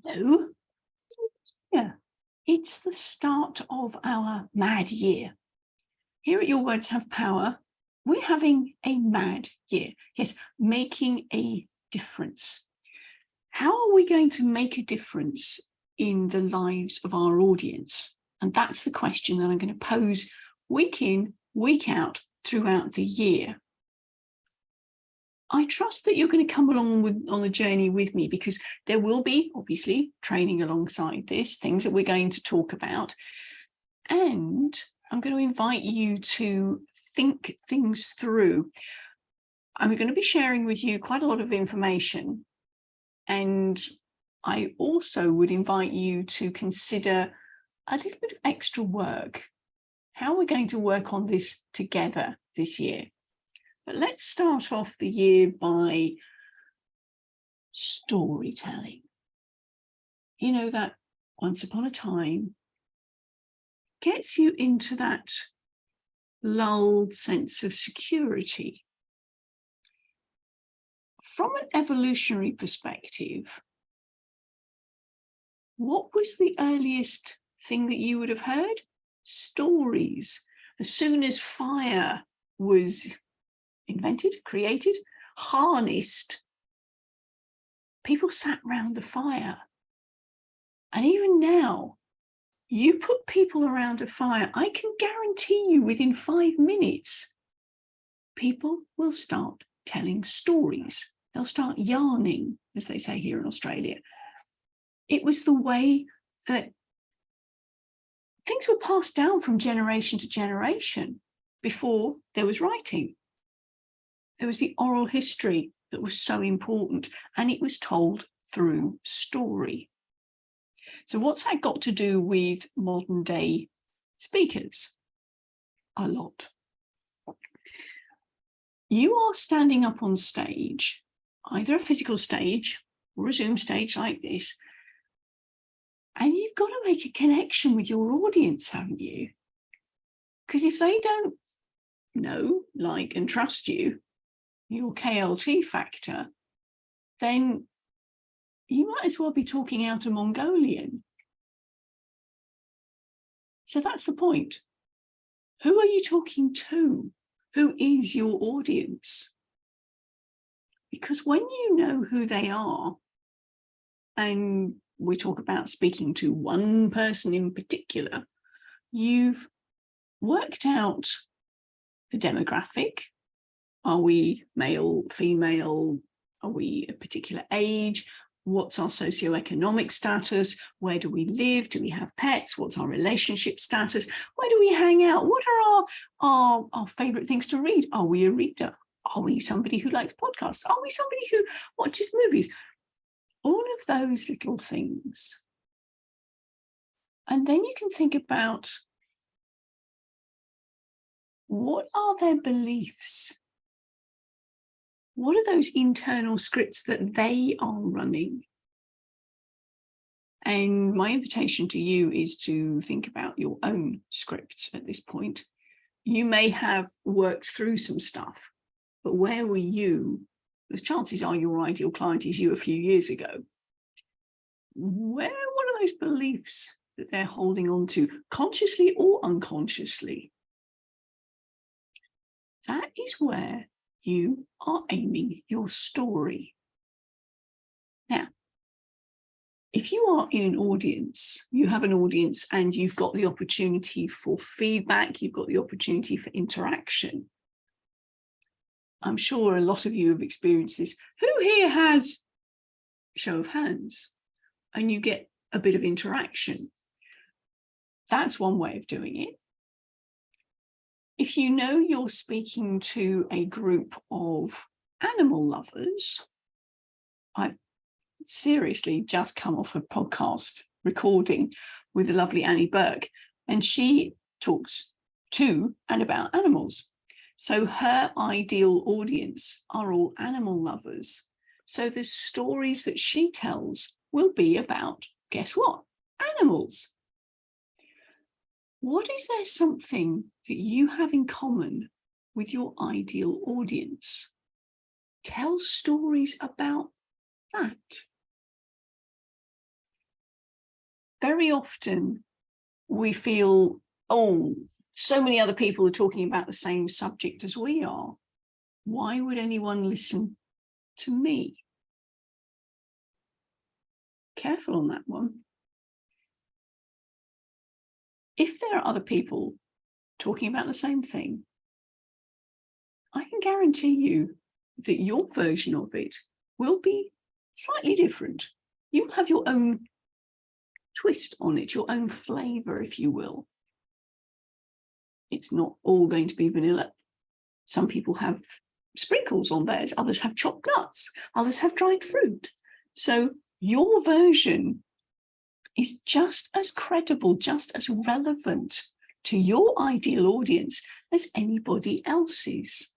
Hello. Yeah, it's the start of our mad year. Here at Your Words Have Power, we're having a mad year. Yes, making a difference. How are we going to make a difference in the lives of our audience? And that's the question that I'm going to pose week in, week out throughout the year. I trust that you're going to come along on a journey with me, because there will be, obviously, training alongside this, things that we're going to talk about. And I'm going to invite you to think things through. I'm going to be sharing with you quite a lot of information. And I also would invite you to consider a little bit of extra work. How we're going to work on this together this year. But let's start off the year by storytelling. You know, that once upon a time gets you into that lulled sense of security. From an evolutionary perspective, what was the earliest thing that you would have heard? Stories. As soon as fire was invented, created, harnessed, people sat round the fire. And even now, you put people around a fire, I can guarantee you within 5 minutes, people will start telling stories. They'll start yarning, as they say here in Australia. It was the way that things were passed down from generation to generation before there was writing. There was the oral history that was so important, and it was told through story. So what's that got to do with modern day speakers? A lot. You are standing up on stage, either a physical stage or a Zoom stage like this, and you've got to make a connection with your audience, haven't you? Because if they don't know, like, and trust you, your KLT factor, then you might as well be talking out a Mongolian. So that's the point. Who are you talking to? Who is your audience? Because when you know who they are, and we talk about speaking to one person in particular, you've worked out the demographic. Are we male, female? Are we a particular age? What's our socioeconomic status? Where do we live? Do we have pets? What's our relationship status? Where do we hang out? What are our favorite things to read? Are we a reader? Are we somebody who likes podcasts? Are we somebody who watches movies? All of those little things. And then you can think about, what are their beliefs? What are those internal scripts that they are running? And my invitation to you is to think about your own scripts at this point. You may have worked through some stuff, but where were you? Because chances are your ideal client is you a few years ago. What are those beliefs that they're holding on to, consciously or unconsciously? That is where you are aiming your story. Now, if you are in an audience, you have an audience and you've got the opportunity for feedback, you've got the opportunity for interaction. I'm sure a lot of you have experienced this. Who here has show of hands? And you get a bit of interaction. That's one way of doing it. If you know you're speaking to a group of animal lovers, I've seriously just come off a podcast recording with the lovely Annie Burke, and she talks to and about animals. So her ideal audience are all animal lovers. So the stories that she tells will be about, guess what? Animals. What is there something that you have in common with your ideal audience? Tell stories about that. very often we feel, oh, so many other people are talking about the same subject as we are. Why would anyone listen to me? Careful on that one. If there are other people talking about the same thing, I can guarantee you that your version of it will be slightly different. You'll have your own twist on it, your own flavor, if you will. It's not all going to be vanilla. Some people have sprinkles on theirs, others have chopped nuts, others have dried fruit. So your version is just as credible, just as relevant to your ideal audience as anybody else's.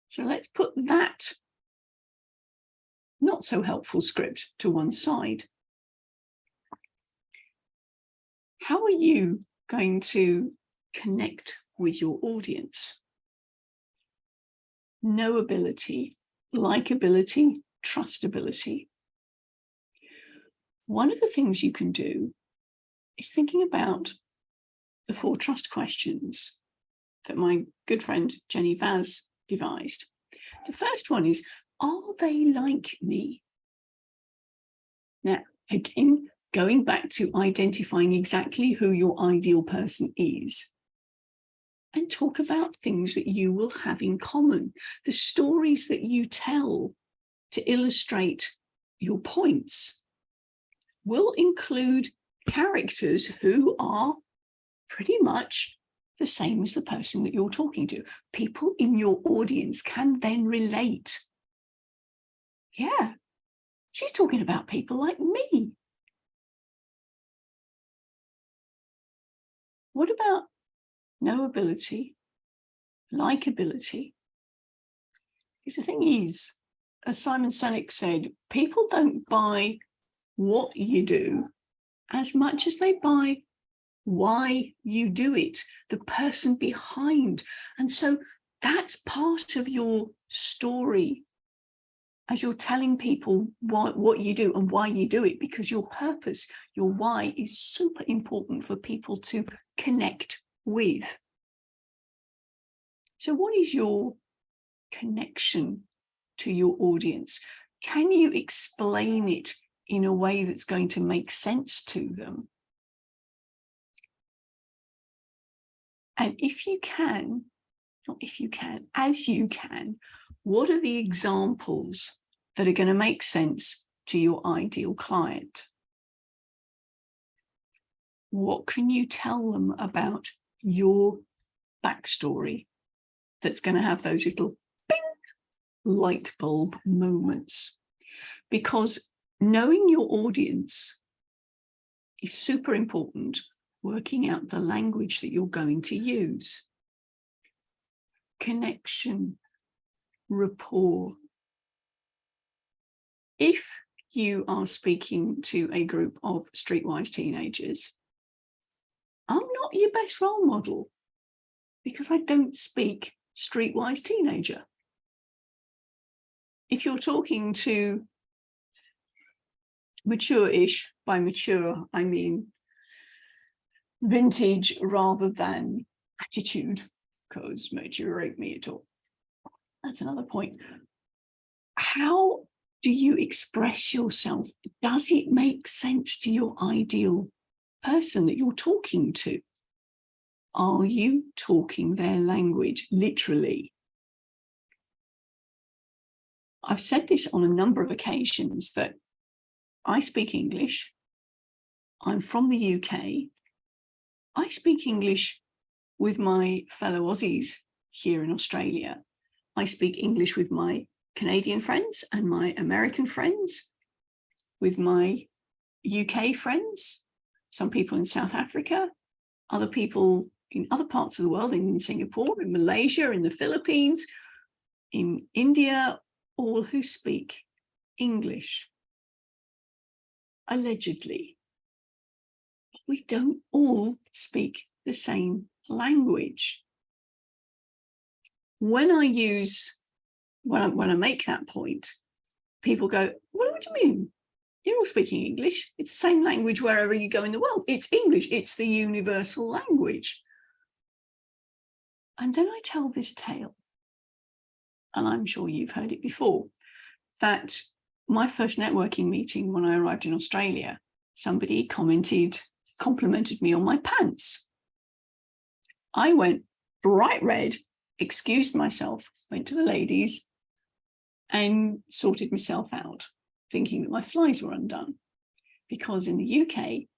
So let's put that not so helpful script to one side. How are you going to connect with your audience? Knowability, likability, trustability. One of the things you can do is thinking about the 4 trust questions that my good friend Jenny Vaz devised. The first one is, are they like me? Now, again, going back to identifying exactly who your ideal person is, and talk about things that you will have in common, the stories that you tell to illustrate your points will include characters who are pretty much the same as the person that you're talking to. People in your audience can then relate. Yeah, she's talking about people like me. What about knowability, likability? Because the thing is, as Simon Sinek said, people don't buy what you do as much as they buy why you do it, the person behind. And so that's part of your story as you're telling people what you do and why you do it, because your purpose, your why, is super important for people to connect with. So what is your connection to your audience? Can you explain it in a way that's going to make sense to them? And if you can, not if you can, as you can, what are the examples that are going to make sense to your ideal client? What can you tell them about your backstory that's going to have those little bing light bulb moments? Because knowing your audience is super important, working out the language that you're going to use. Connection, rapport. If you are speaking to a group of streetwise teenagers, I'm not your best role model because I don't speak streetwise teenager. If you're talking to mature-ish, by mature, I mean vintage rather than attitude, because mature ain't me at all. That's another point. How do you express yourself? Does it make sense to your ideal person that you're talking to? Are you talking their language, literally? I've said this on a number of occasions that I speak English. I'm from the UK. I speak English with my fellow Aussies here in Australia. I speak English with my Canadian friends and my American friends, with my UK friends, some people in South Africa, other people in other parts of the world, in Singapore, in Malaysia, in the Philippines, in India, all who speak English. Allegedly. We don't all speak the same language. When I make that point, people go, what do you mean? You're all speaking English. It's the same language wherever you go in the world. It's English. It's the universal language. And then I tell this tale, and I'm sure you've heard it before, that my first networking meeting when I arrived in Australia, somebody complimented me on my pants. I went bright red, excused myself, went to the ladies and sorted myself out, thinking that my flies were undone. Because in the UK,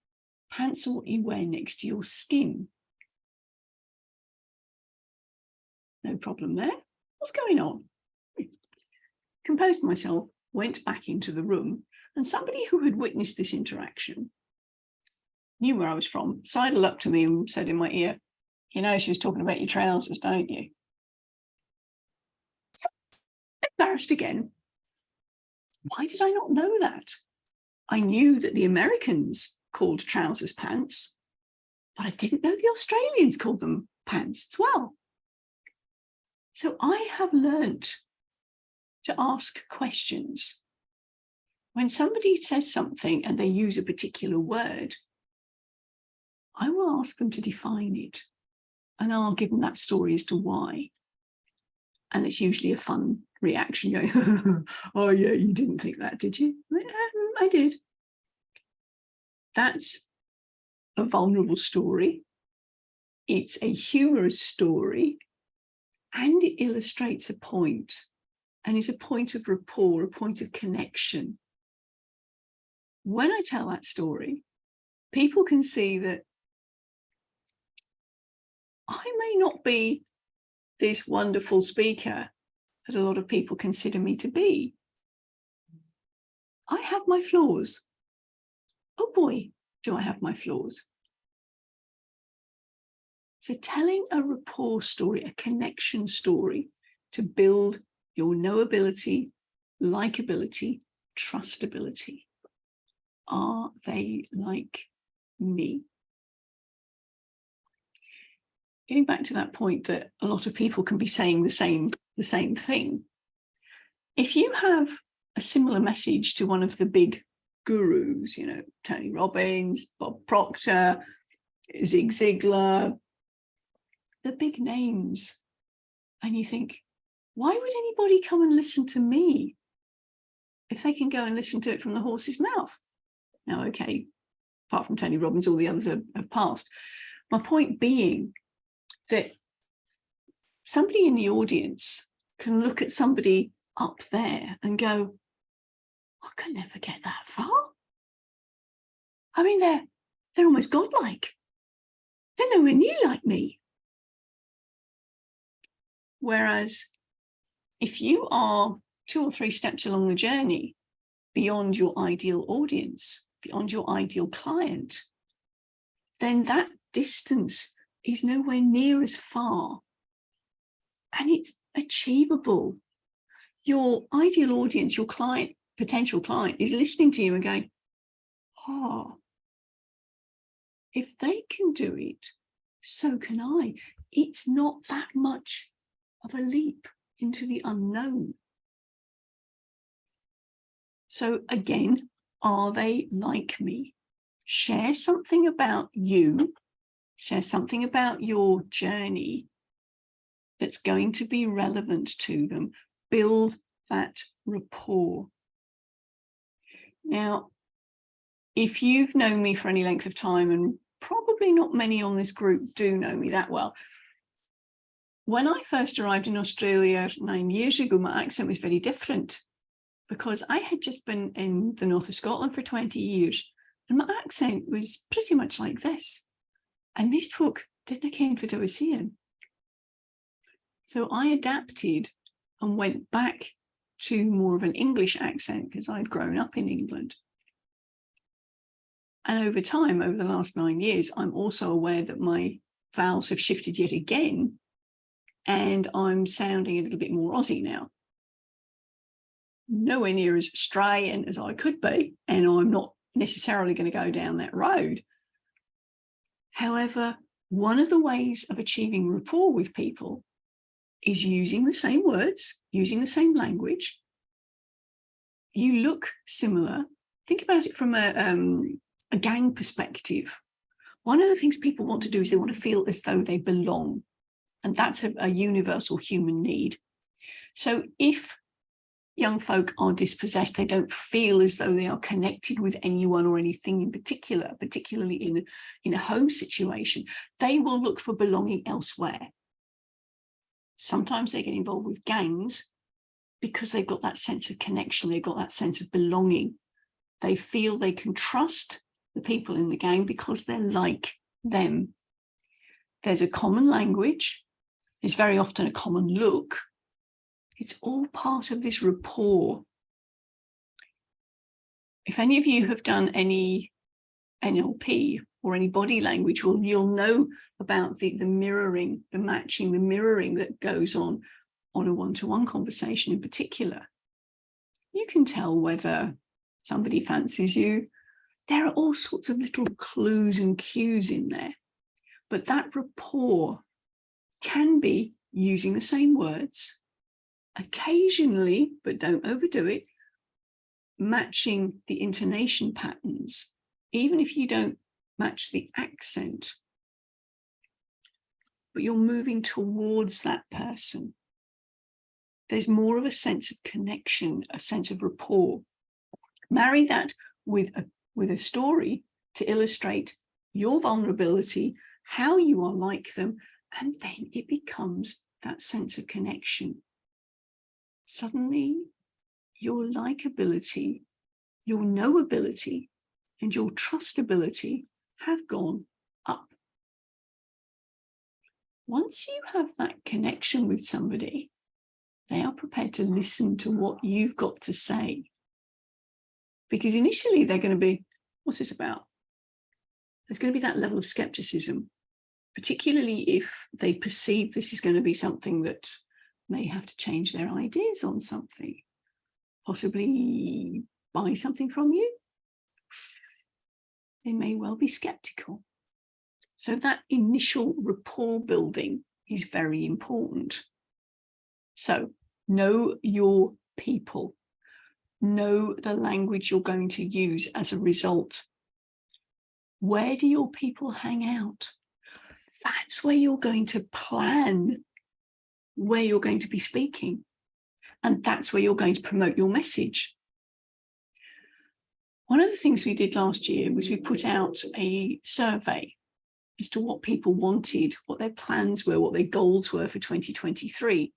pants are what you wear next to your skin. No problem there. What's going on? Composed myself, went back into the room, and somebody who had witnessed this interaction, knew where I was from, sidled up to me and said in my ear, "You know, she was talking about your trousers, don't you?" Embarrassed again. Why did I not know that? I knew that the Americans called trousers pants, but I didn't know the Australians called them pants as well. So I have learnt to ask questions. When somebody says something and they use a particular word, I will ask them to define it, and I'll give them that story as to why. And it's usually a fun reaction going, "Oh yeah, you didn't think that, did you?" I did. That's a vulnerable story. It's a humorous story, and it illustrates a point, and is a point of rapport, a point of connection. When I tell that story, people can see that I may not be this wonderful speaker that a lot of people consider me to be. I have my flaws. Oh boy, do I have my flaws. So telling a rapport story, a connection story to build your knowability, likability, trustability. Are they like me? Getting back to that point that a lot of people can be saying the same thing. If you have a similar message to one of the big gurus, you know, Tony Robbins, Bob Proctor, Zig Ziglar, the big names, and you think, why would anybody come and listen to me if they can go and listen to it from the horse's mouth? Now, okay, apart from Tony Robbins, all the others have passed. My point being that somebody in the audience can look at somebody up there and go, I could never get that far. I mean, they're almost godlike. They're nowhere near like me. Whereas if you are 2 or 3 steps along the journey beyond your ideal audience, beyond your ideal client, then that distance is nowhere near as far. And it's achievable. Your ideal audience, your client, potential client, is listening to you and going, oh, if they can do it, so can I. It's not that much of a leap into the unknown. So again, are they like me? Share something about you, share something about your journey that's going to be relevant to them. Build that rapport. Now, if you've known me for any length of time, and probably not many on this group do know me that well, when I first arrived in Australia 9 years ago, my accent was very different because I had just been in the north of Scotland for 20 years and my accent was pretty much like this. And most folk didn't ken what I was saying. So I adapted and went back to more of an English accent because I'd grown up in England. And over time, over the last 9 years, I'm also aware that my vowels have shifted yet again, and I'm sounding a little bit more Aussie now. Nowhere near as Australian as I could be, and I'm not necessarily going to go down that road. However, one of the ways of achieving rapport with people is using the same words, using the same language. You look similar, think about it from a gang perspective. One of the things people want to do is they want to feel as though they belong. And that's a universal human need. So if young folk are dispossessed, they don't feel as though they are connected with anyone or anything in particular, particularly in a home situation, they will look for belonging elsewhere. Sometimes they get involved with gangs because they've got that sense of connection, they've got that sense of belonging. They feel they can trust the people in the gang because they're like them. There's a common language. There's very often a common look. It's all part of this rapport. If any of you have done any NLP or any body language, well, you'll know about the mirroring, the matching, the mirroring that goes on a one-to-one conversation in particular. You can tell whether somebody fancies you. There are all sorts of little clues and cues in there. But that rapport can be using the same words, occasionally, but don't overdo it, matching the intonation patterns, even if you don't match the accent, but you're moving towards that person. There's more of a sense of connection, a sense of rapport. Marry that with a story to illustrate your vulnerability, how you are like them, and then it becomes that sense of connection. Suddenly, your likability, your knowability, and your trustability have gone up. Once you have that connection with somebody, they are prepared to listen to what you've got to say. Because initially they're going to be, what's this about? There's going to be that level of skepticism, particularly if they perceive this is going to be something that may have to change their ideas on something, possibly buy something from you. They may well be skeptical. So that initial rapport building is very important. So know your people. Know the language you're going to use as a result. Where do your people hang out? That's where you're going to plan where you're going to be speaking. And that's where you're going to promote your message. One of the things we did last year was we put out a survey as to what people wanted, what their plans were, what their goals were for 2023.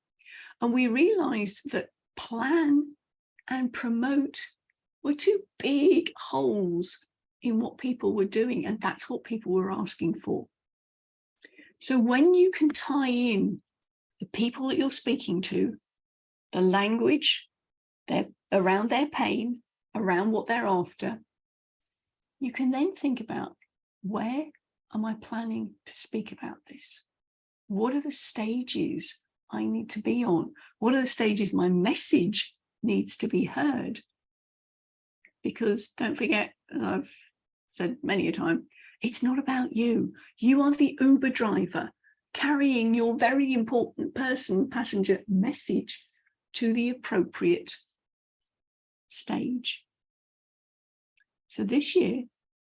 And we realized that plan and promote were two big holes in what people were doing. And that's what people were asking for. So when you can tie in the people that you're speaking to, the language, around their pain, around what they're after, you can then think about, where am I planning to speak about this? What are the stages I need to be on? What are the stages my message needs to be heard? Because don't forget, I've said many a time, it's not about you. You are the Uber driver carrying your very important passenger message to the appropriate stage. So this year,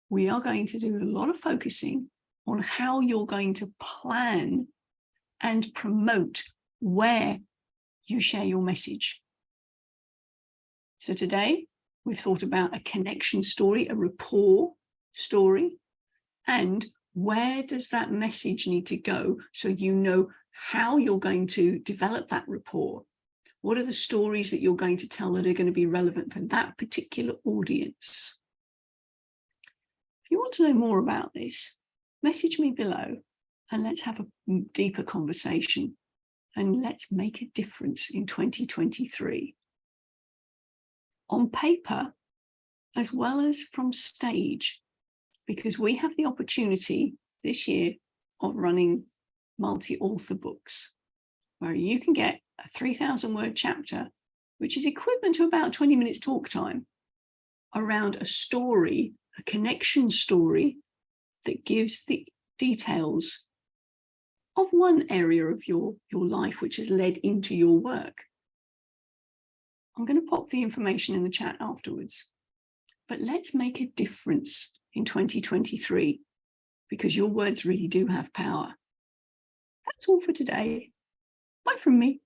we are going to do a lot of focusing on how you're going to plan and promote where you share your message. So today, we've thought about a connection story, a rapport story, and where does that message need to go so you know how you're going to develop that rapport. What are the stories that you're going to tell that are going to be relevant for that particular audience? If you want to know more about this, message me below and let's have a deeper conversation and let's make a difference in 2023. On paper, as well as from stage, because we have the opportunity this year of running multi-author books, where you can get a 3,000 word chapter, which is equivalent to about 20 minutes talk time, around a story, a connection story that gives the details of one area of your life which has led into your work. I'm going to pop the information in the chat afterwards. but let's make a difference in 2023 because your words really do have power. That's all for today. Bye from me.